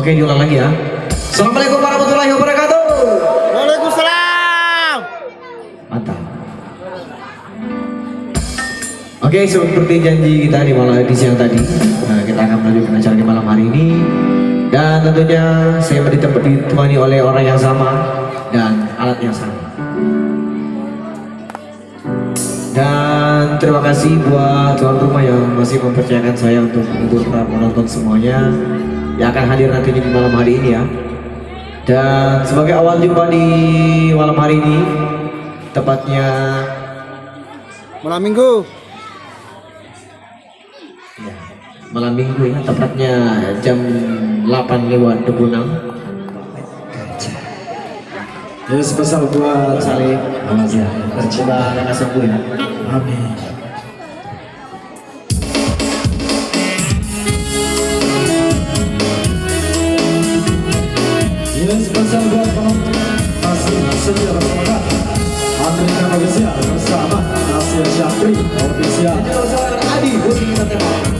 Oke, diulang lagi ya. Assalamualaikum warahmatullahi wabarakatuh. Waalaikumsalam. Mantap. Oke, seperti janji kita di malam di siang tadi, kita akan melanjutkan acara di malam hari ini. Dan tentunya saya ditemani oleh orang yang sama dan alat yang sama. Dan terima kasih buat tuan rumah yang masih mempercayakan saya untuk menghibur para penonton semuanya yang akan hadir nanti di malam hari ini ya. Dan sebagai awal jumpa di malam hari ini, tepatnya Malam minggu. ya, malam minggu ya, tepatnya jam 8:26. Ya spesial buat Saleh, ya. coba dengan sembuh ya. Amin. Ya spesial buat penonton masih setia bersama Amerika Malaysia bersama Nasir Syafri Official. Adi, Budi kita tembak.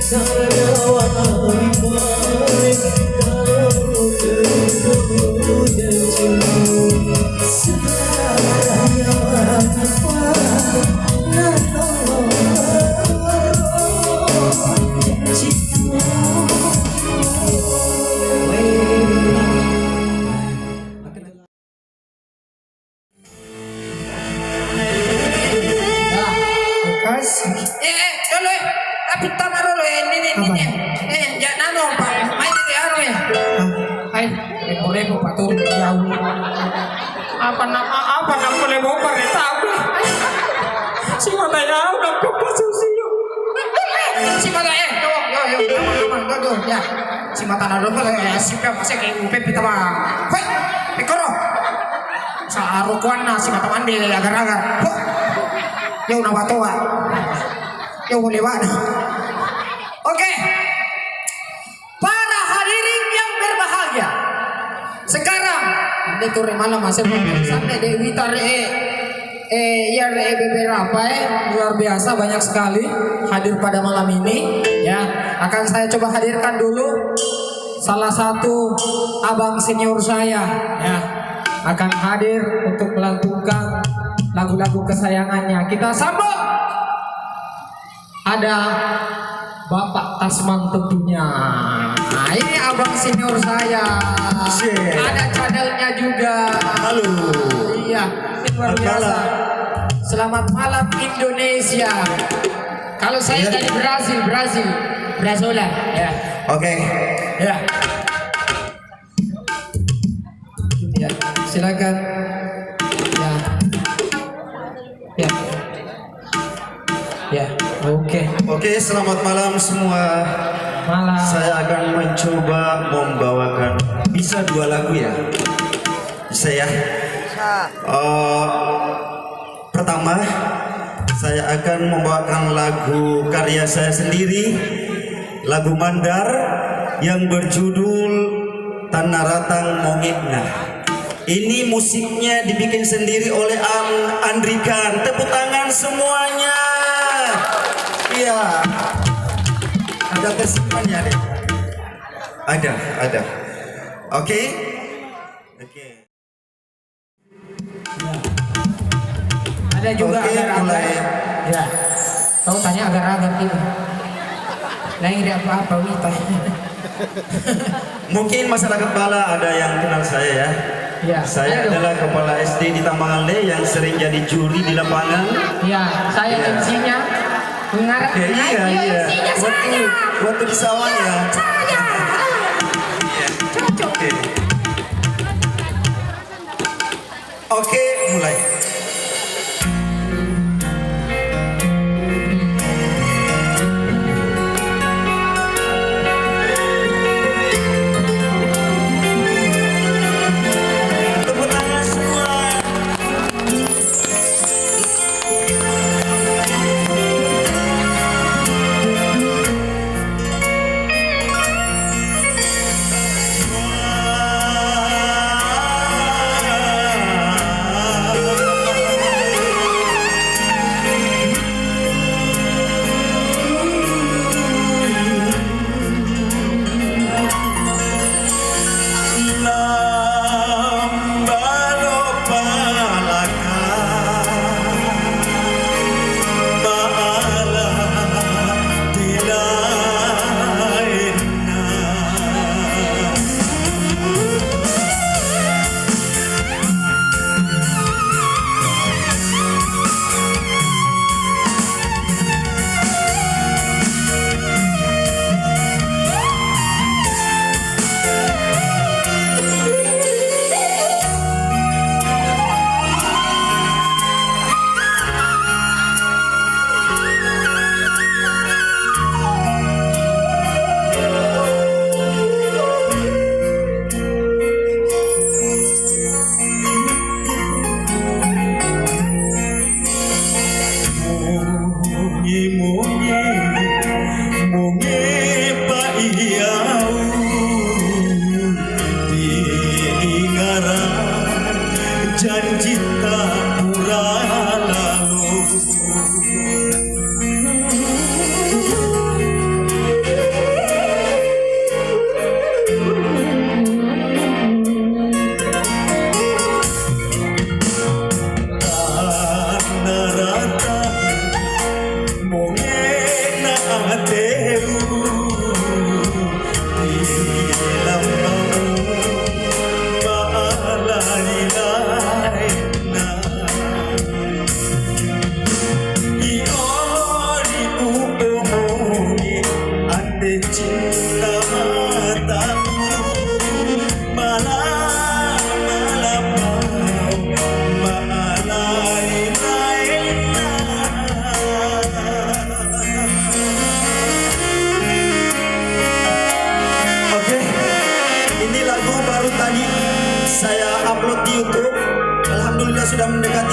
Dulu tapi tanah dulu ini jangan nano pak main di anu ya hai boleh pak turun jauh apa boleh mau pak tahu si mata ya udah kepasus si mata yo ya si mata nado si masih kayak upe pita bang hei pikoro sa arukuan na si mata mandi agar-agar yo na batoa yo boleh mana. Oke, para hadirin yang berbahagia, sekarang itu malam masih sampai Dewi beberapa luar biasa banyak sekali hadir pada malam ini ya. Akan saya coba hadirkan dulu salah satu abang senior saya ya, akan hadir untuk melantunkan lagu-lagu kesayangannya. Kita sambut ada Bapak Tasman tentunya. Nah, ini abang senior saya. Ada channelnya juga. Halo. Iya, luar biasa. Selamat malam Indonesia. Kalau saya dari Brazola. Ya. Oke. Ya. Ya, silakan. Ya. Ya. Ya, oke, selamat malam semua. Malam. Saya akan mencoba membawakan bisa 2 lagu ya. Bisa ya? Pertama, saya akan membawakan lagu karya saya sendiri, lagu Mandar yang berjudul Tanah Ratang Mongitna. Ini musiknya dibikin sendiri oleh Andrikan. Tepuk tangan semuanya. Iya. Ada tersimpannya deh. Ada. Oke. Ada juga Oke, agar-agar. mulai. Ya. Tahu tanya agar-agar ini. Lain tidak apa-apa Wita. Mungkin masyarakat Bala ada yang kenal saya ya. Ya. Saya adalah kepala SD di Tambangan Le yang sering jadi juri di lapangan. Ya, saya MC-nya. Mengarah. Iya. MC-nya saya. Waktu di sawah ya. Saya. Cocok. Oke, mulai.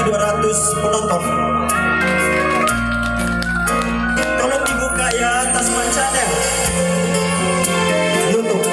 200 penonton. Tolong dibuka ya Tasman Channel YouTube.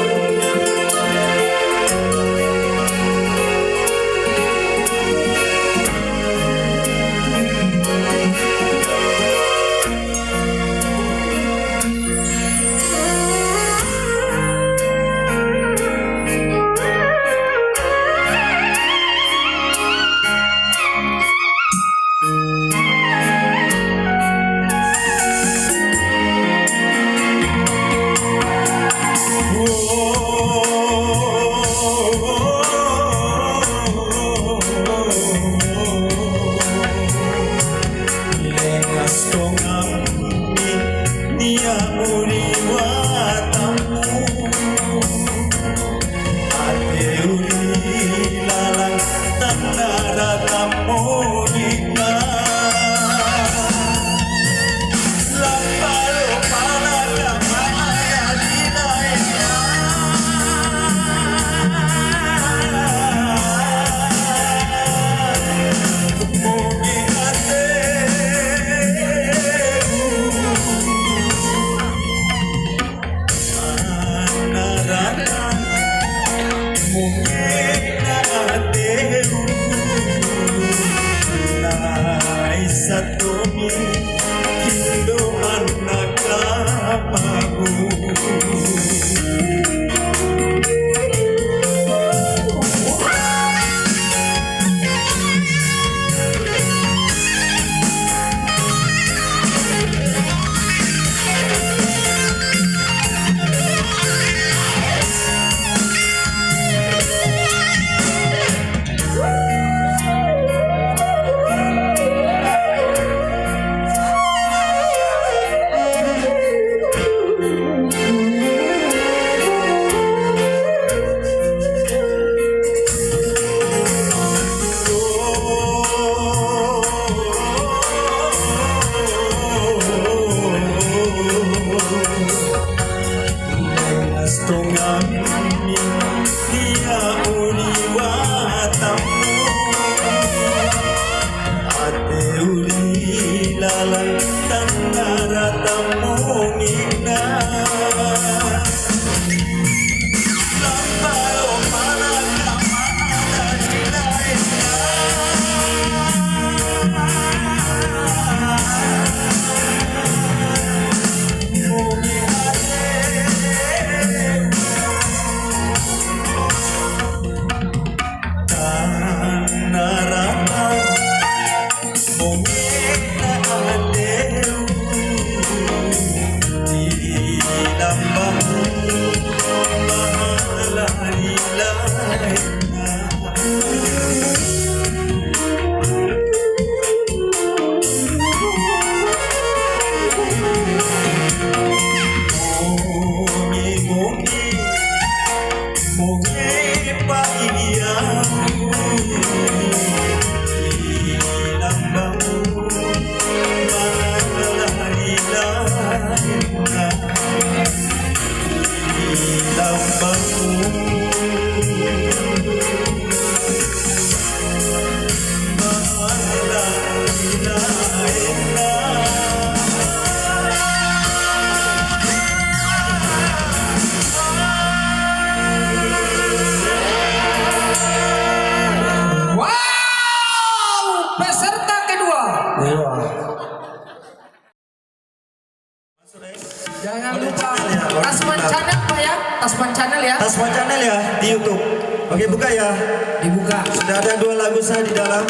Jangan lupa Tasman Channel Pak ya, Tasman Channel ya. Tasman Channel ya di YouTube. Oke, buka ya. Dibuka. Sudah ada 2 lagu saya di dalam.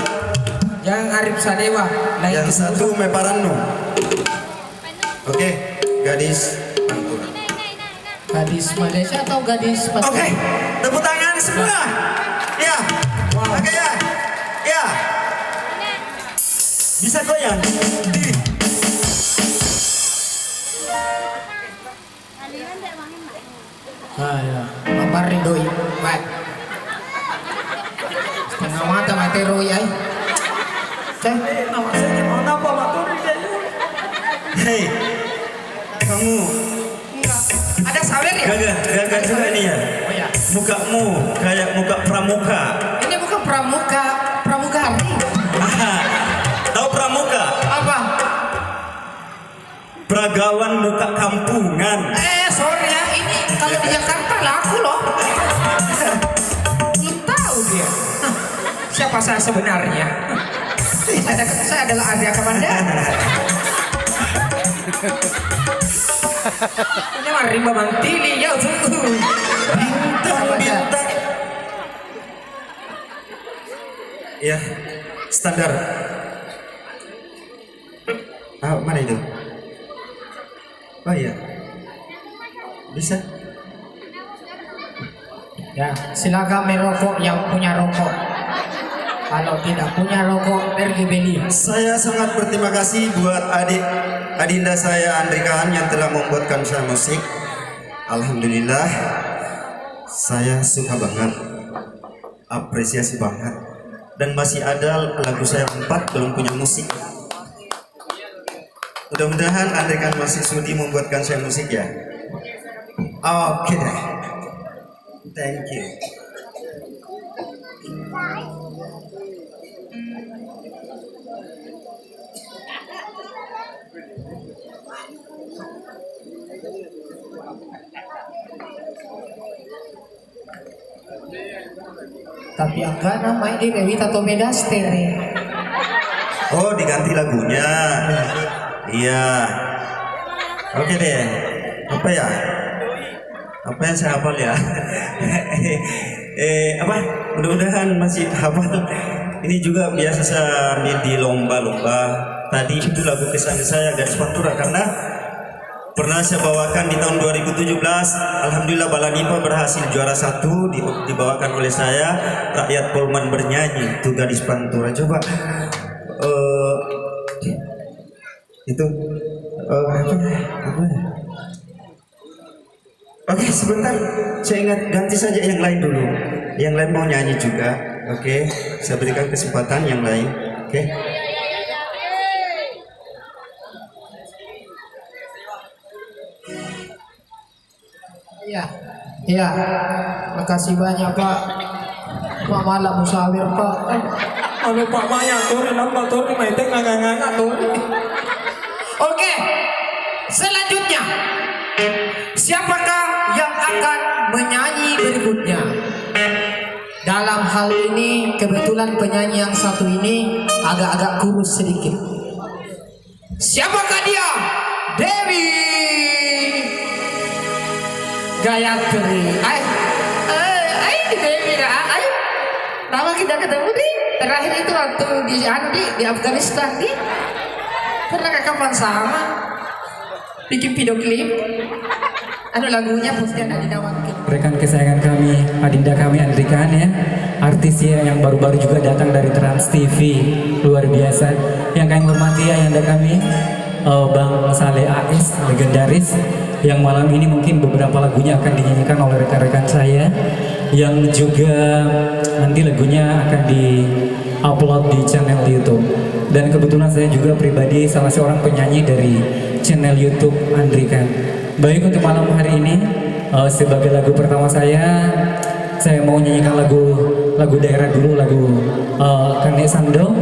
Yang Arif Sadewa, Yang satu Meparanno. Oke, gadis Pantura. Gadis Malaysia atau gadis Pantura? Oke, tepuk tangan semua. Ya. Oke ya. Ya. Bisa goyang. Ya. Mamar Ridoi, baik. Setengah mata mati Roy ay. Cek, nama saya mau apa matur Hei, kamu enggak. Ada sawer ya? gagah juga ini ya. Oh ya. Mukamu kayak muka pramuka. Ini bukan pramuka, pramugari. Ah, peragawan muka kampungan. Sorry ya, ini kalau di Jakarta laku loh. Belum tahu dia. Siapa saya sebenarnya? Saya adalah Arya Kamandana. Ini mah rimba mantili ya Bintang. Ya, standar. Mana itu? Oh iya. Bisa? Ya, silakan merokok yang punya rokok. Kalau tidak punya rokok, pergi beli. Saya sangat berterima kasih buat adinda saya Andrikaan yang telah membuatkan saya musik. Alhamdulillah, saya suka banget, apresiasi banget. Dan masih ada lagu saya 4 belum punya musik. Mudah-mudahan Andrikaan masih sudi membuatkan saya musik ya. Oke deh. Thank you. Tapi enggak namanya di Rewita Tomedaster ya. Oh, diganti lagunya. Iya. Oke deh. Apa ya? Apa yang saya hafal ya? Apa? Mudah-mudahan masih hafal. Ini juga biasa saya ambil di lomba-lomba. Tadi itu lagu kesan saya Gadis Pantura karena pernah saya bawakan di tahun 2017. Alhamdulillah Balanipa berhasil juara 1 dibawakan oleh saya. Rakyat Polman bernyanyi itu Gadis Pantura. Coba itu apa? Oke, sebentar saya ingat ganti saja yang lain dulu. Yang lain mau nyanyi juga. Oke, saya berikan kesempatan yang lain. Oke. Iya, makasih banyak Pak. Pak malam musawir Pak. Anu Pak Maya tuh, nambah tuh, maite nganga tuh. Oke, selanjutnya siapakah yang akan menyanyi berikutnya? Dalam hal ini kebetulan penyanyi yang satu ini agak-agak kurus sedikit. Siapakah dia? Dewi Gayatri. Dewi ay. Nama kita ketemu di terakhir itu waktu di Afghanistan di. Pernah kapan sama? Bikin video klip. Anu lagunya pasti ada di Dawangkin. Rekan kesayangan kami, adinda kami Andrikaan ya, artis ya yang baru-baru juga datang dari Trans TV, luar biasa. Yang kami hormati ayahanda kami, Bang Saleh AS, legendaris, yang malam ini mungkin beberapa lagunya akan dinyanyikan oleh rekan-rekan saya, yang juga nanti lagunya akan di-upload di channel YouTube. Dan kebetulan saya juga pribadi salah seorang penyanyi dari channel YouTube Andrikaan. Baik, untuk malam hari ini sebagai lagu pertama saya mau nyanyikan lagu daerah dulu, lagu Kane Sando.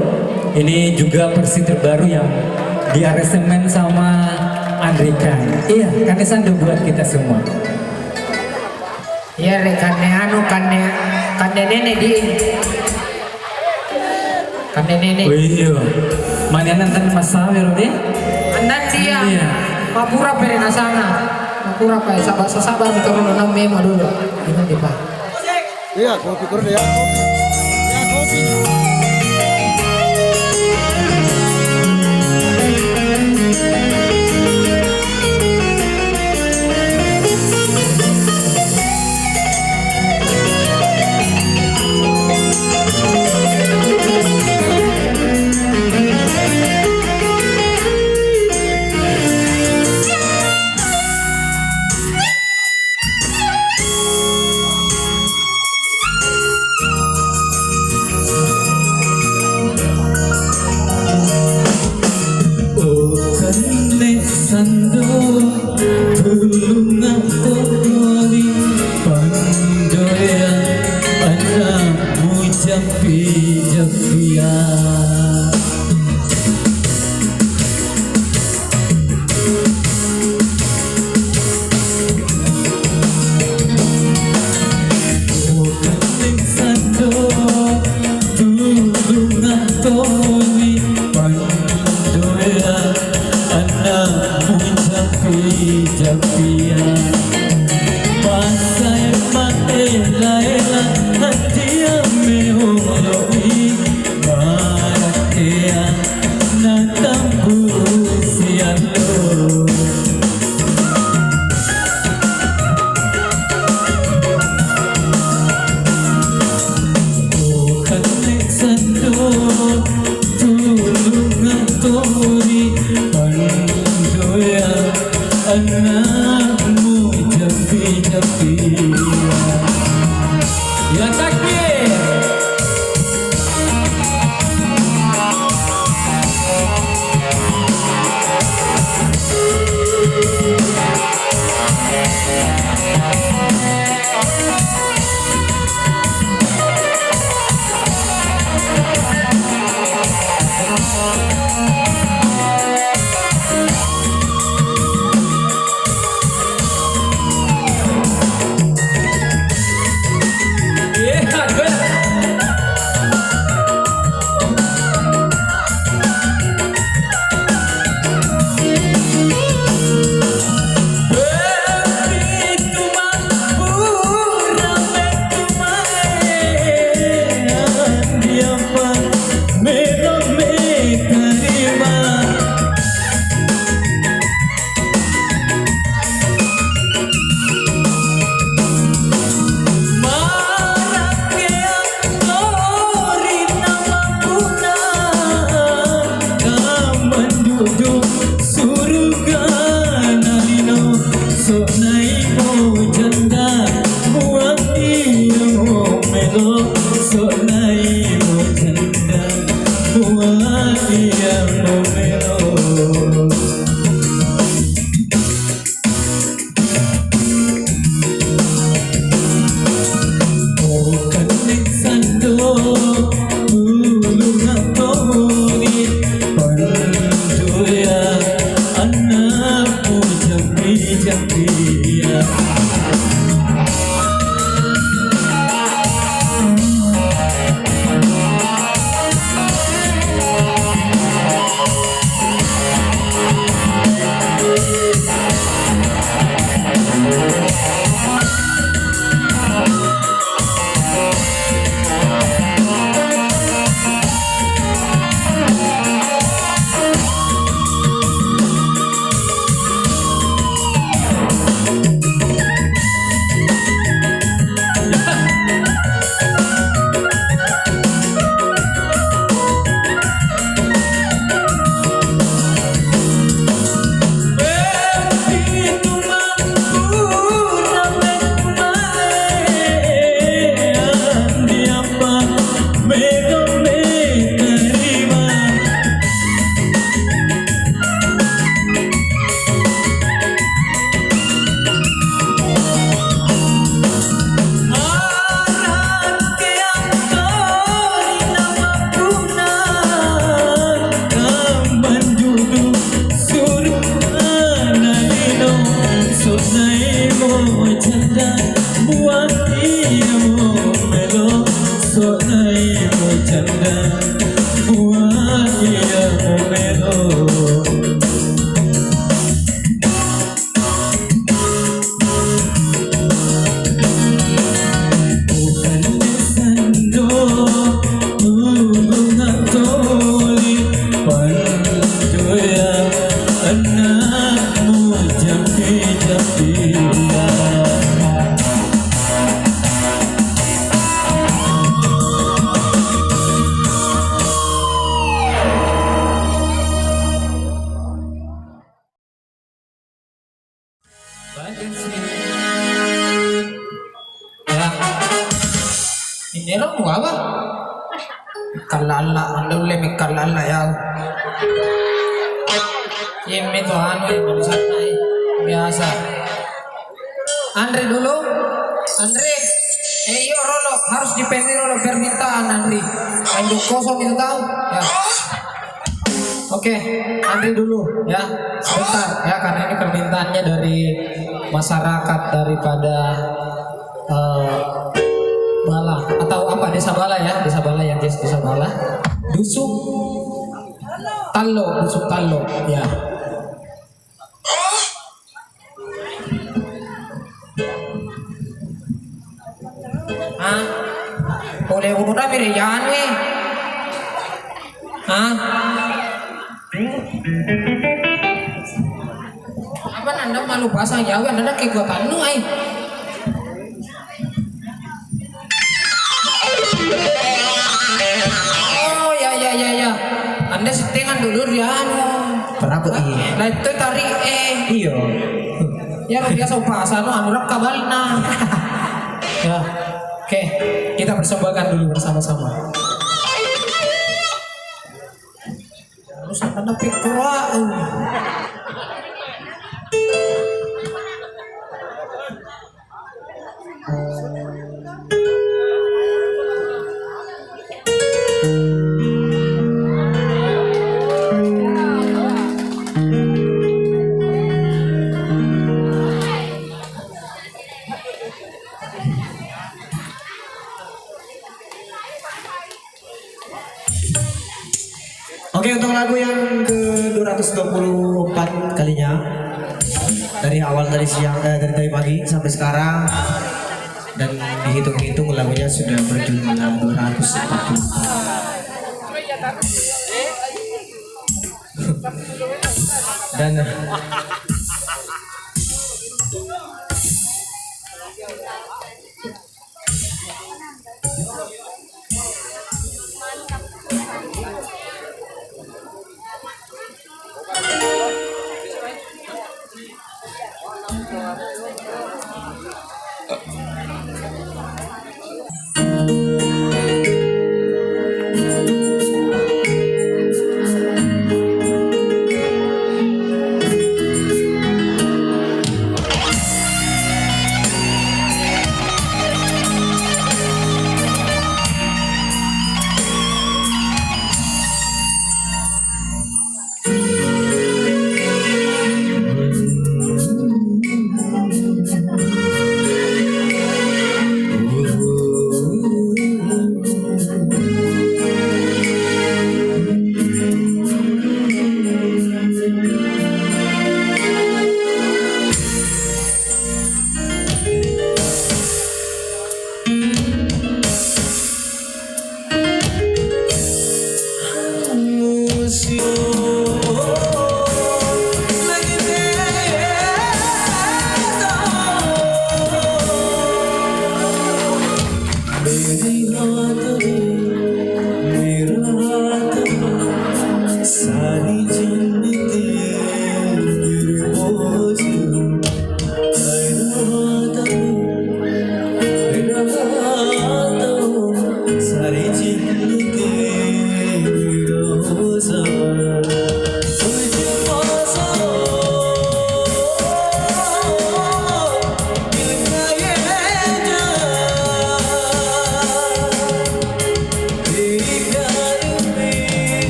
Ini juga versi terbaru yang diaransemen sama Andrikaan. Iya, Kane Sando buat kita semua. Iya, kane nenek di. Kane nenek. Oh iya. Mana nanti Mas Sawir deh? Nanti ya. Iya. Mapura perena sana. Mapura kayak sabar turun enam mema dulu. Gimana Pak? Iya, kopi kurang ya. Ya, kopi. Sando tulungan tori pandoya anamu japi jampi-jampi. Ya takbir. Ini lo mau apa? Kalala, lo le kalala ya. Ini tuh anu barusan naik biasa. Andre dulu, Andre. Yuk Rolo harus dipenuhi oleh permintaan Andre. Ayo kosong itu tahu ya. Oke, Andre dulu ya, sebentar ya karena ini permintaannya dari masyarakat daripada Bala atau apa desa Bala ya, desa Bala yang desa Bala, Dusuk Talo, Dusuk Talo ya. Ah, boleh udah berian we. Ah, apa nanda malu bahasa Jawa, nanda kayak gua tanu ay. Oh ya. Anda setengah dulu ya anu. Berapa iya? Lah itu tarik Iya. Ya lu biasa upasa anu anurak kabalna. Ya. Oke, kita persembahkan dulu bersama-sama. Terus ada pikura. Oke, untuk lagu yang ke-224 kalinya dari awal dari siang dari pagi sampai sekarang, dan dihitung-hitung lagunya sudah berjumlah 244 dan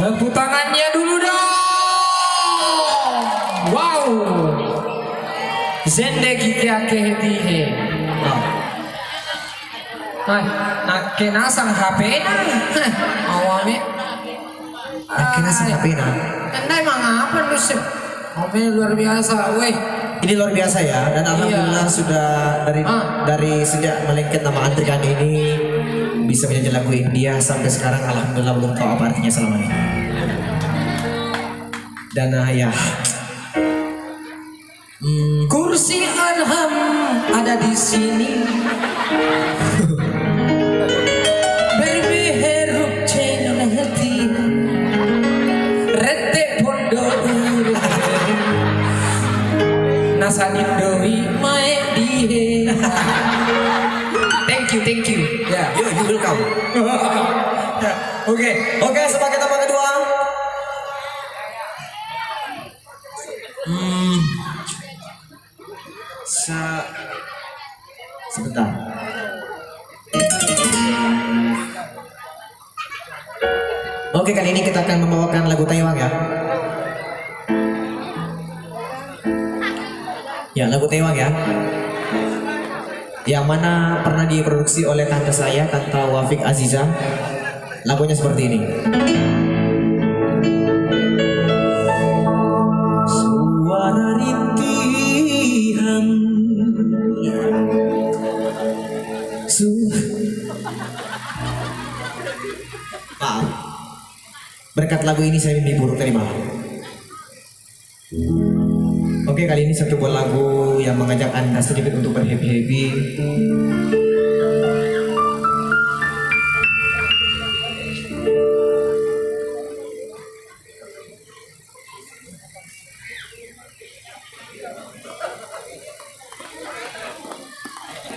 Tepuk tangannya dulu dong. Wow. Zendegi kyake hetihe. Hai, nak kenasang HP na. Awalnya. akhirnya sampai Anda emang apa lu sih? Mobil luar biasa, weh. ini luar biasa ya, dan alhamdulillah sudah dari sejak melengket nama Andrikan ini bisa menyanyi lagu India sampai sekarang alhamdulillah belum tahu apa artinya selama ini. Dan ya Kursi Arham ada di sini. Berbiheruk cengen hati. Rete pondo nasanin doi mae dihe. Thank you. Ya, you welcome. Oke, sebagai tambah kedua. Sebentar. Oke, kali ini kita akan membawakan lagu Taiwan ya. Ya, lagu Taiwan ya. Yang mana pernah diproduksi oleh tante saya, Tante Wafik Aziza. Lagunya seperti ini. Suara rintihan Maaf. Berkat lagu ini saya mimpi buruk tadi malam. Oke, kali ini satu buah lagu yang mengajak Anda sedikit untuk berhappy-happy.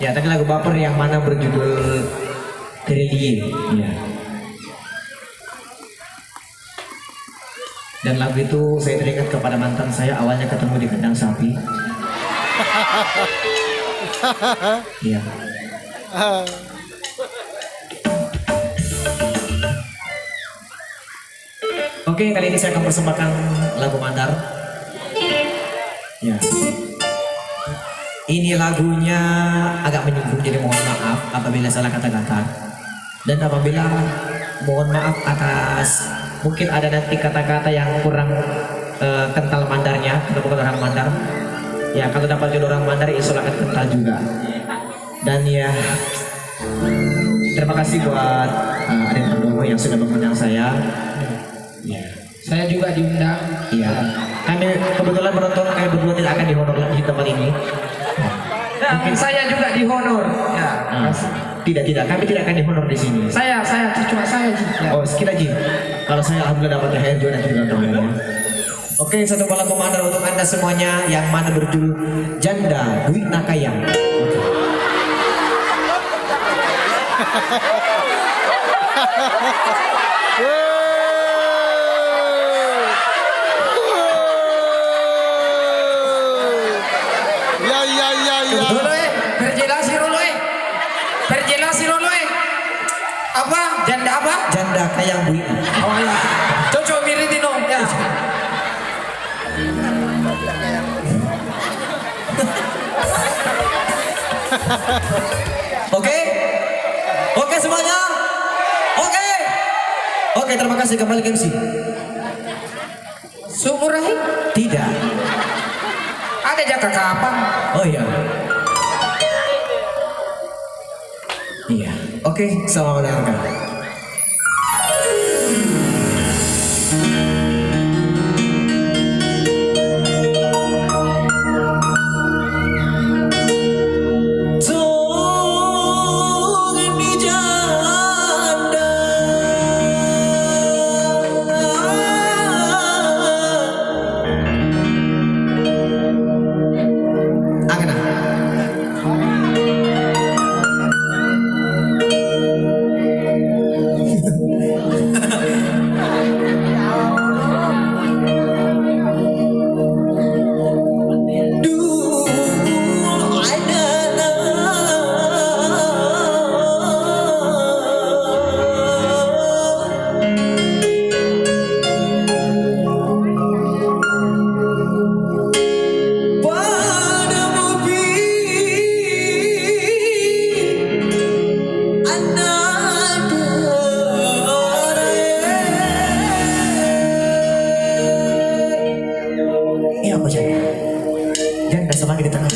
Ya, tadi lagu baper yang mana berjudul Terelie. Ya. Dan lagu itu saya teringat kepada mantan saya, awalnya ketemu di kandang sapi. Iya. Oke, kali ini saya akan persembahkan lagu Mandar. Ya. Ini lagunya agak menyinggung, jadi mohon maaf apabila salah kata-kata. Dan apabila mohon maaf atas mungkin ada nanti kata-kata yang kurang kental Mandarnya, atau bukan orang Mandar. Ya, kalau dapat jodoh orang Mandar, insya Allah akan kental juga. Dan ya, terima kasih buat Aden Pendomo yang sudah mengundang saya. Ya. Saya juga diundang. Iya. Kami kebetulan menonton kami berdua tidak akan dihonor di tempat ini. Dan saya juga dihonor. Ya. Tidak, kami tidak akan dihonor di sini. Saya cuma saya Ji. Ya. Oh, sekitar Ji. Kalau saya alhamdulillah dapat THR juga nanti bulan tahunnya. Oke, satu lagu Mandar untuk Anda semuanya yang mana berjudul Janda Dwi Nakayang. Oke. Ya. Roloe, perjelasi roloe. Apa? Janda apa? Janda Kayang Dwi. Oh ya. Cocok mirip dino. Ya. Oke semuanya. Oke, terima kasih kembali ke MC. Sumur Rahi? Tidak. Ada jaka kapan? Oh iya. Iya. Oke, selamat mendengarkan. Janda selagi di tengah.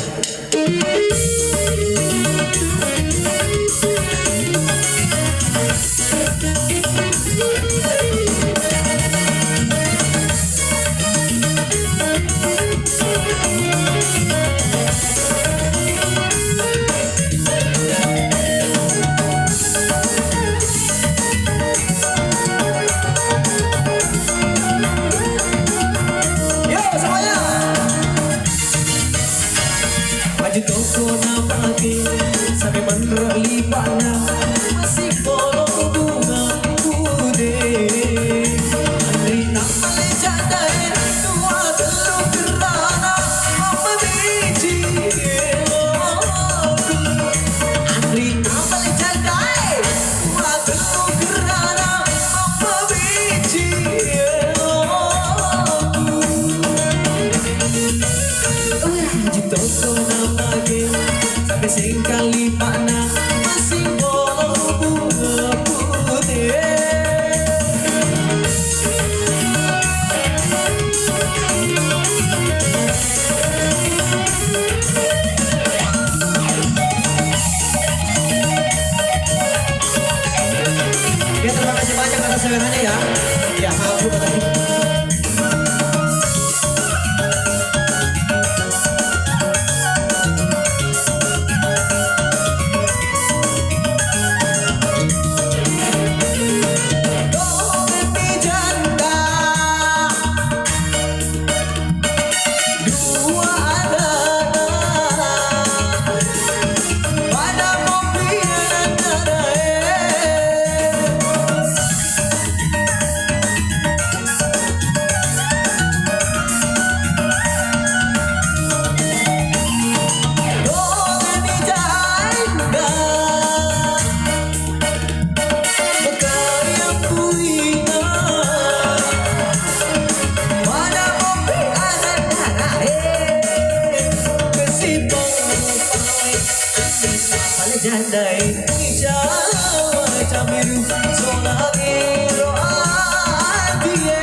andai Jawa camiru zona biro adie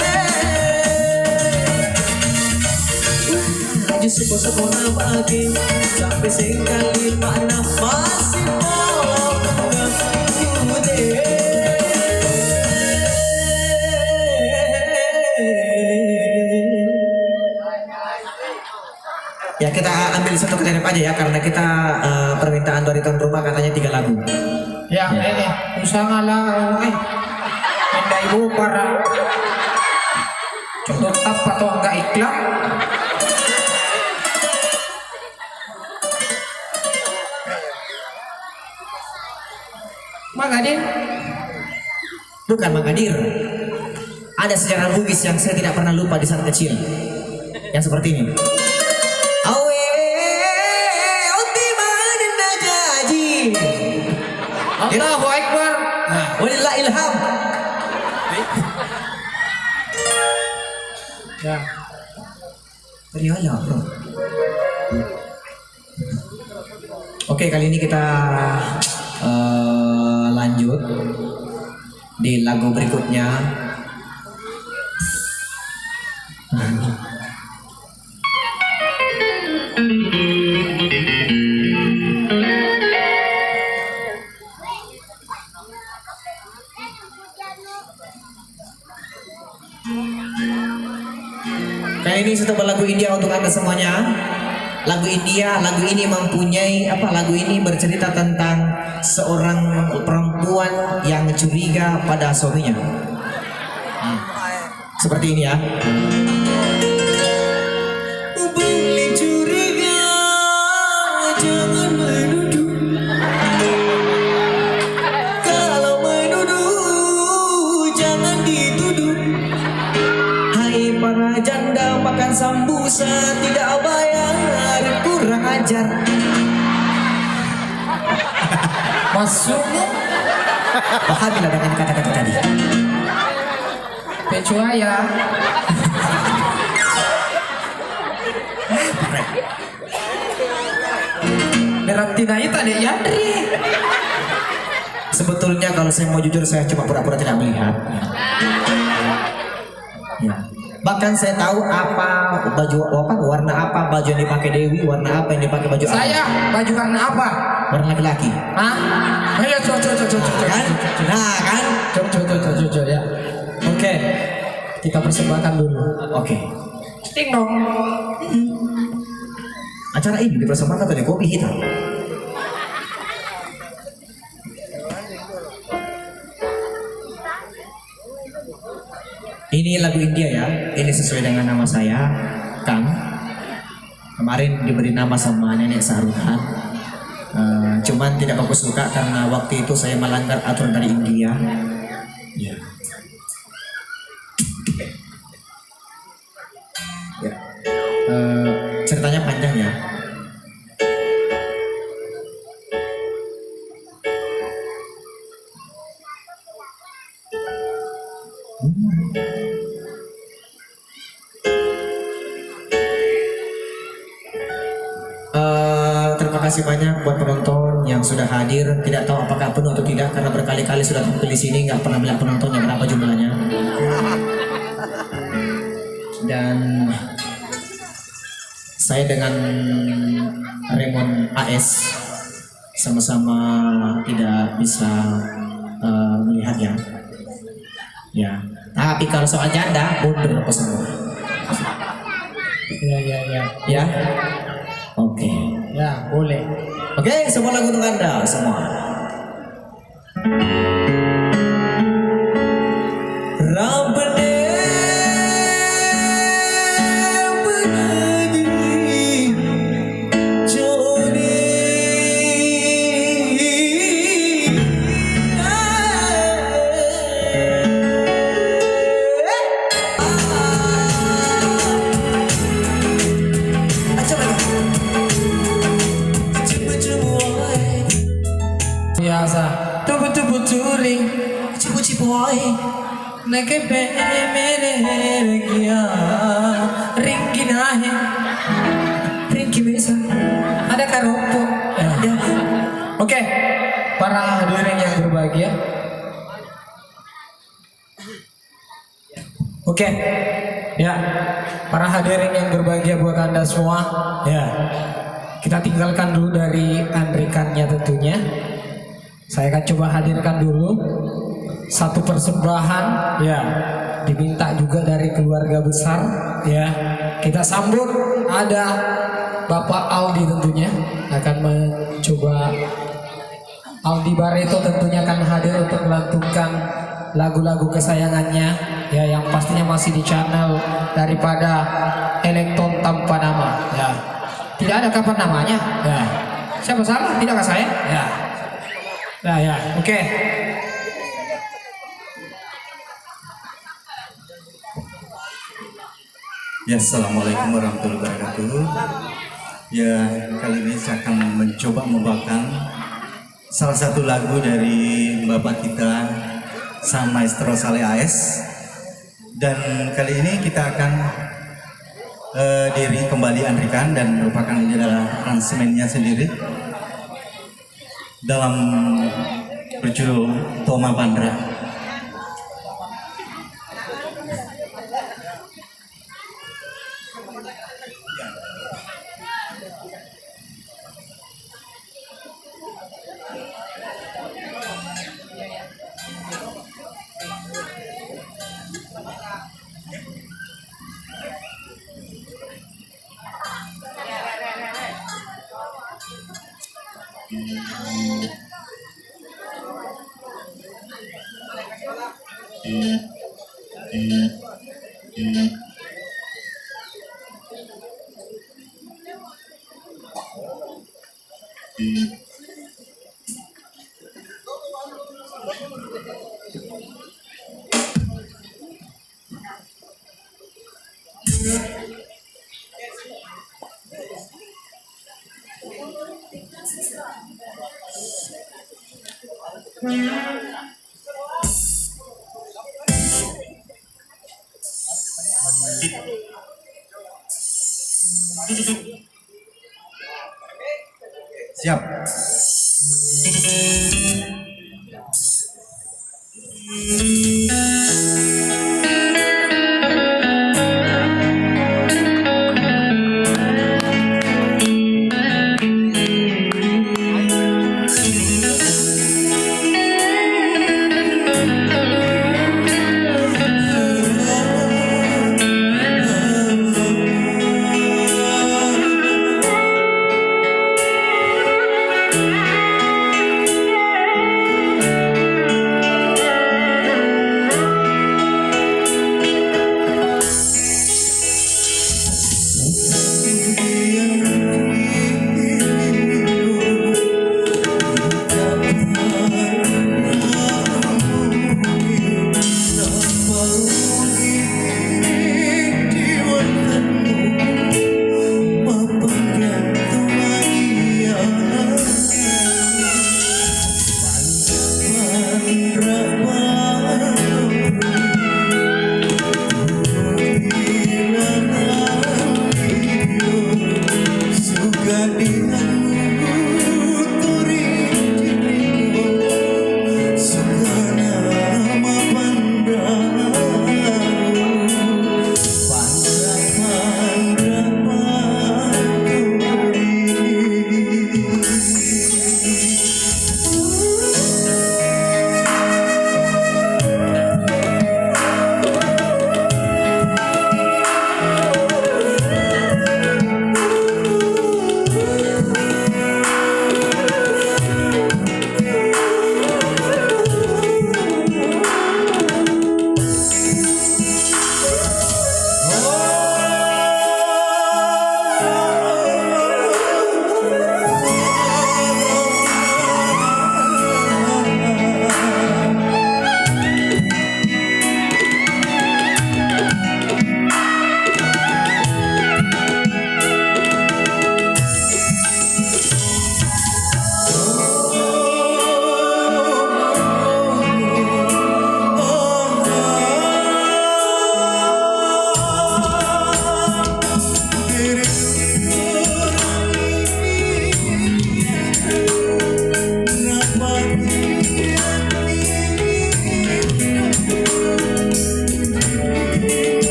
Laju sepo-sepona bagi sampai sekali mana masih mau kude Ya kita ambil satu kedep aja ya karena kita permintaan dari tuan rumah katanya 3 lagu. Ya, usah ngalah, Anda ibu para contoh tap atau enggak iklan. Magadir, Bukan Magadir. Ada sejarah Bugis yang saya tidak pernah lupa di saat kecil. Yang seperti ini. Awe, uti mana jaji. Allahu Akbar. Walillah ilham. Ya, Ternyata bro. Oke, kali ini kita lanjut di lagu berikutnya. Kali ini satu lagu India untuk Anda semuanya. Lagu India, lagu ini mempunyai apa? Lagu ini bercerita tentang seorang perempuan yang curiga pada suaminya. Seperti ini ya. Boleh curiga, jangan menuduh. Kalau menuduh, jangan dituduh. Hai para janda makan sambusa tidak bayar, kurang ajar. masukmu Bahagilah dengan kata-kata tadi. pecuaya. Berarti na itu ada Yandri. Sebetulnya kalau saya mau jujur saya cuma pura-pura tidak melihat. Ya. Bahkan saya tahu apa baju apa warna apa baju yang dipakai Dewi, warna apa yang dipakai baju Saya baju warna apa? warna laki-laki. Hah? Ayo coba. Kan? Nah kan? Coba ya. Oke. Kita persembahkan dulu. Oke. Ting dong. Acara ini dipersembahkan oleh Kopi Hitam. Ini lagu India ya. Ini sesuai dengan nama saya, Kang. Kemarin diberi nama sama nenek Saruhan. Cuman tidak aku suka karena waktu itu saya melanggar aturan dari India. Ya. Ya. Ceritanya panjang ya. Terima kasih banyak buat penonton yang sudah hadir. Tidak tahu apakah penuh atau tidak karena berkali-kali sudah tampil di sini nggak pernah melihat penontonnya berapa jumlahnya. Dan saya dengan Raymond AS sama-sama tidak bisa melihatnya. Ya. Tapi kalau soal janda, mundur apa semua. Ya. Ya. Oke. Ya, boleh. Oke, semua lagu untuk Anda semua. Rabbane benadi jodi Biasa. Tubu turing. boy. Nake pe mere gya ringi nahe. Rinki bisa. Ada karopo. Ada. Oke. para hadirin yang berbahagia. Oke, ya, para hadirin yang berbahagia buat Anda semua, ya, kita tinggalkan dulu dari Andrikannya tentunya. Saya akan coba hadirkan dulu satu persembahan, ya, diminta juga dari keluarga besar, ya. Kita sambut ada Bapak Aldi tentunya akan mencoba. Aldi Barreto tentunya akan hadir untuk melantunkan lagu-lagu kesayangannya, ya, yang pastinya masih di channel daripada Elektron Tanpa Nama, ya. Tidak ada kapan namanya, ya. Siapa salah? Tidakkah saya? Ya. Nah, ya, oke. Ya, assalamualaikum warahmatullahi wabarakatuh. Ya, kali ini saya akan mencoba membawakan salah satu lagu dari Bapak kita, Sang Maestro Saleh AS. Dan kali ini kita akan diri kembali Andrikan dan merupakan aransemennya sendiri dalam berjudul Toma Bandra. Siap.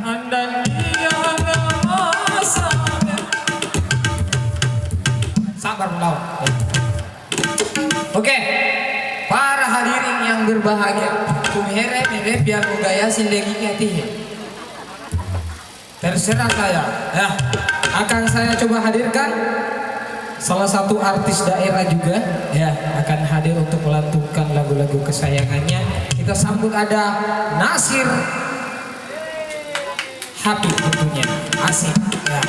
dan dia merasa. Sabar Bang. Oke, para hadirin yang berbahagia, kumhere mere biar budaya sindegi hati. Terserah saya, ya. Akan saya coba hadirkan salah satu artis daerah juga, ya, akan hadir untuk melantunkan lagu-lagu kesayangannya. Kita sambut ada Nasir Habib tentunya, asik, ya.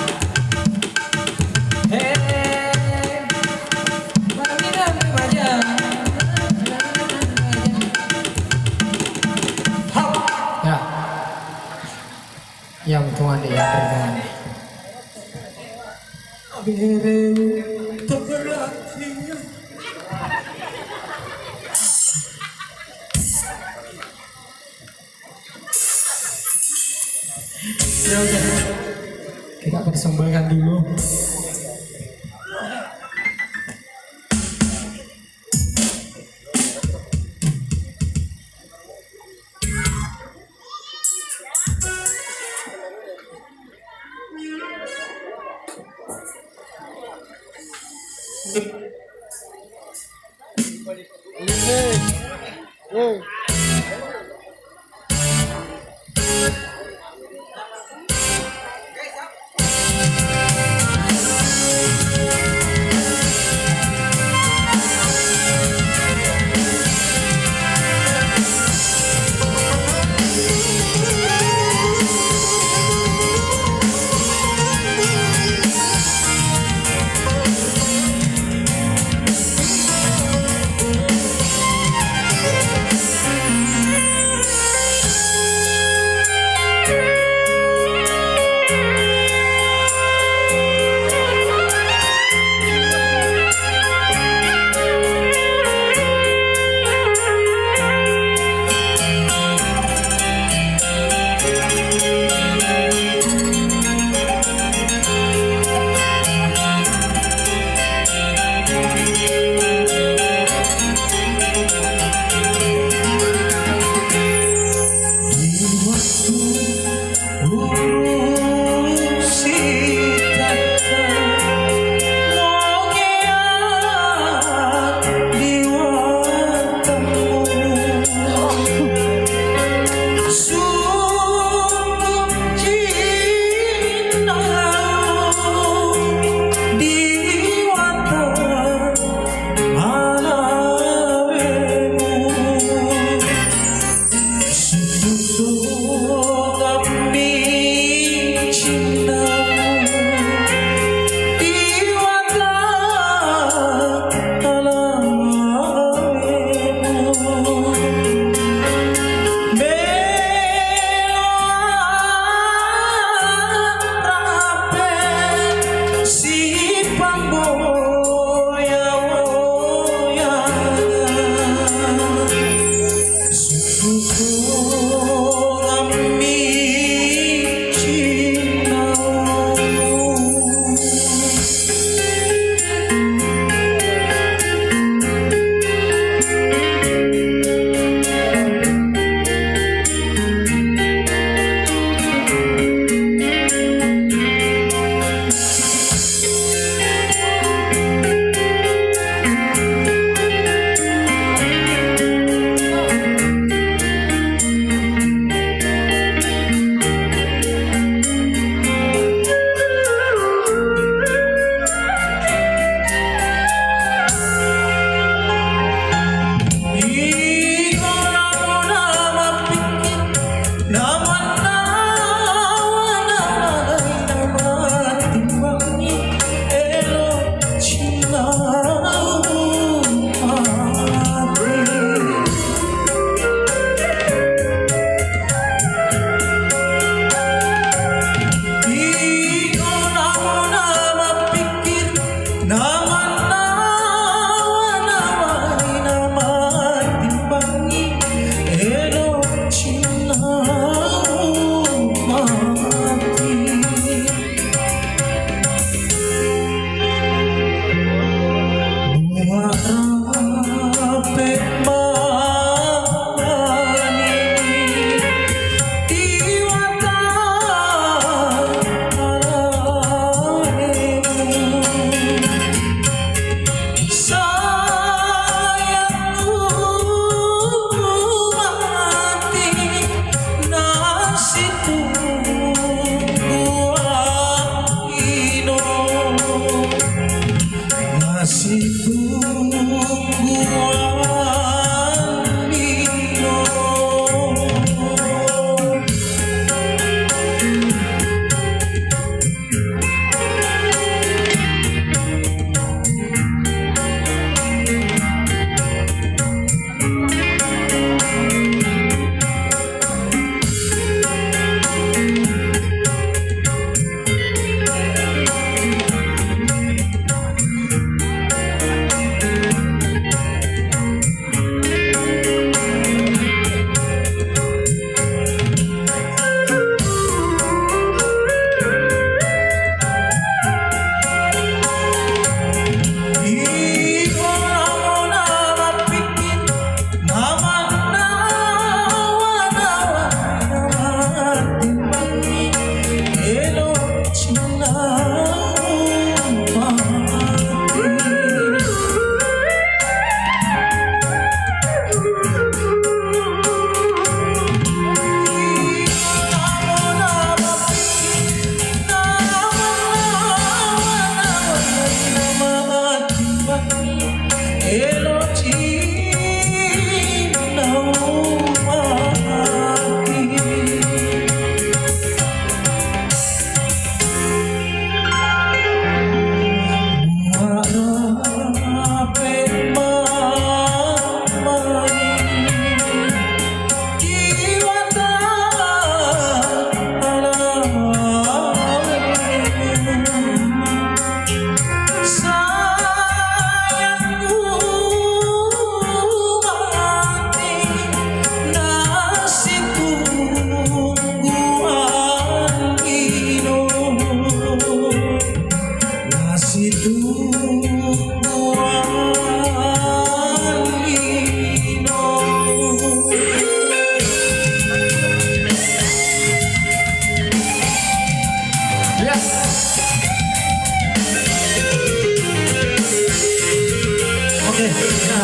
Ya, yang tuan dia berikan. Ya udah, kita persembahkan dulu. Oh.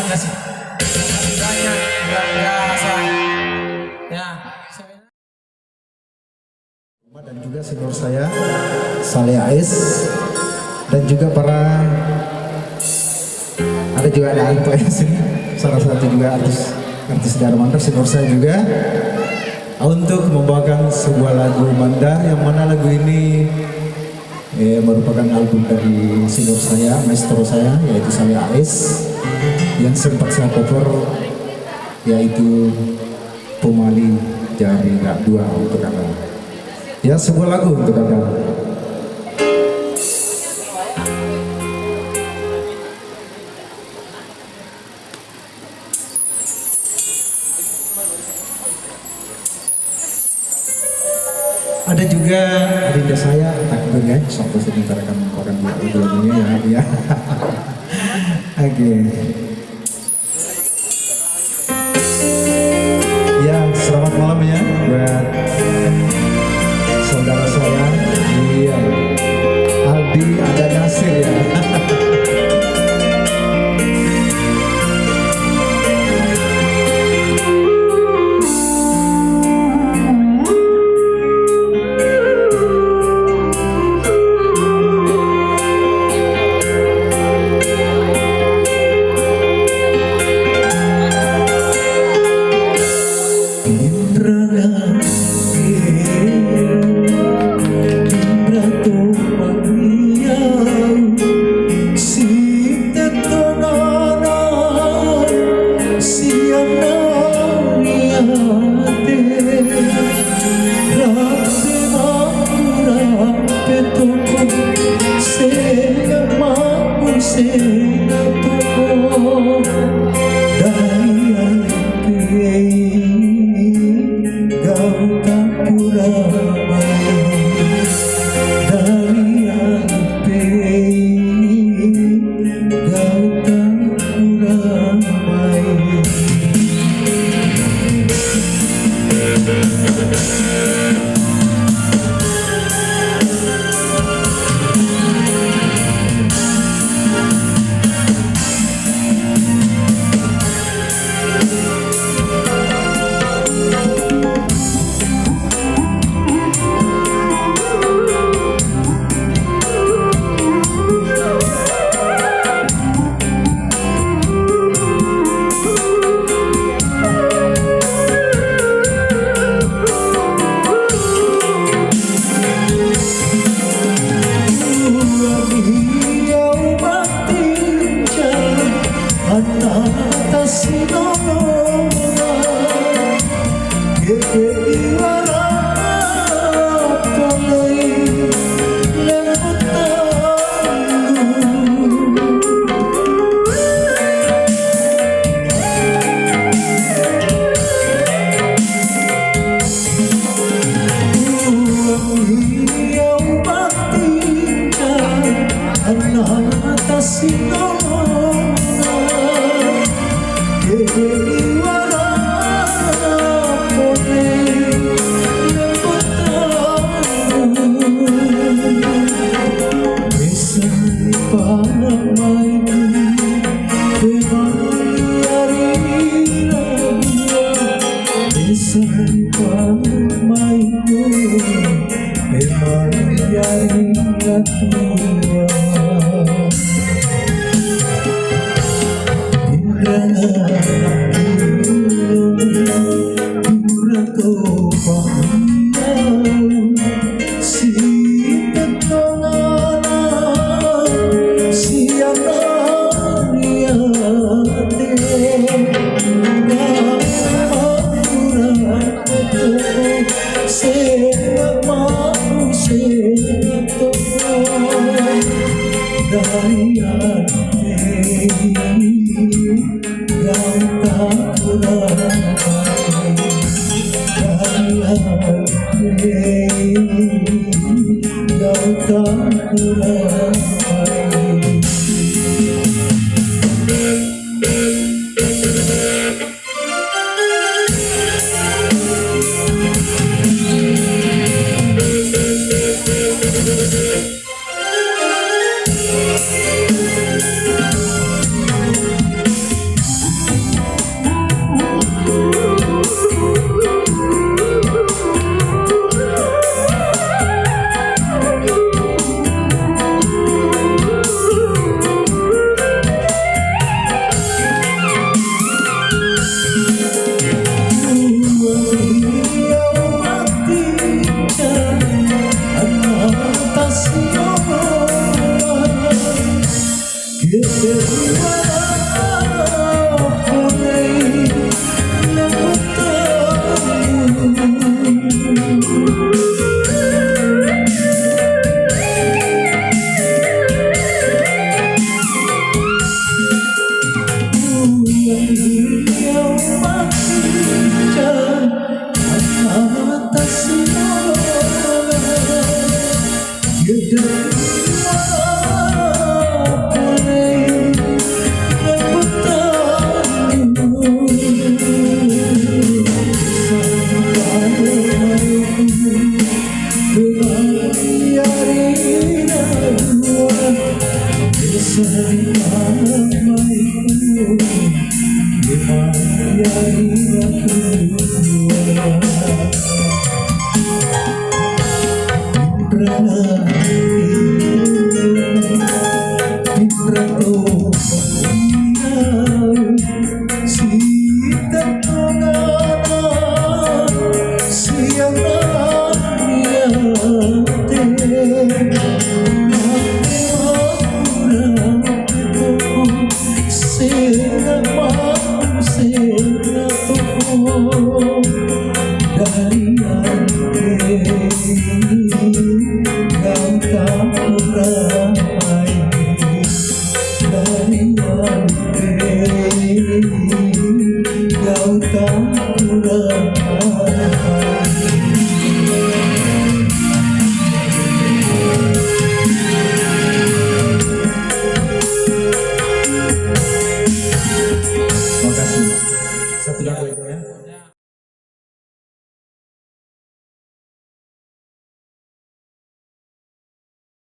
terima kasih banyak luar biasa ya. Dan juga senior saya Saleh AS dan juga ada juga Alto ya sini, salah satu juga artis Darmanto senior saya juga untuk membawakan sebuah lagu Mandar, yang mana lagu ini merupakan album dari senior saya, maestro saya, yaitu Saleh AS, yang sempat saya cover, yaitu Pemali Jari Rak 2 untuk Anda. Ya, sebuah lagu untuk Anda. Ada juga adinda saya, takut ya, sampai sebentar akan orang lagunya ya. Oke. Ya, selamat malam ya buat saudara saya. Iya, Aldi ada Nasir ya. Satu lagu.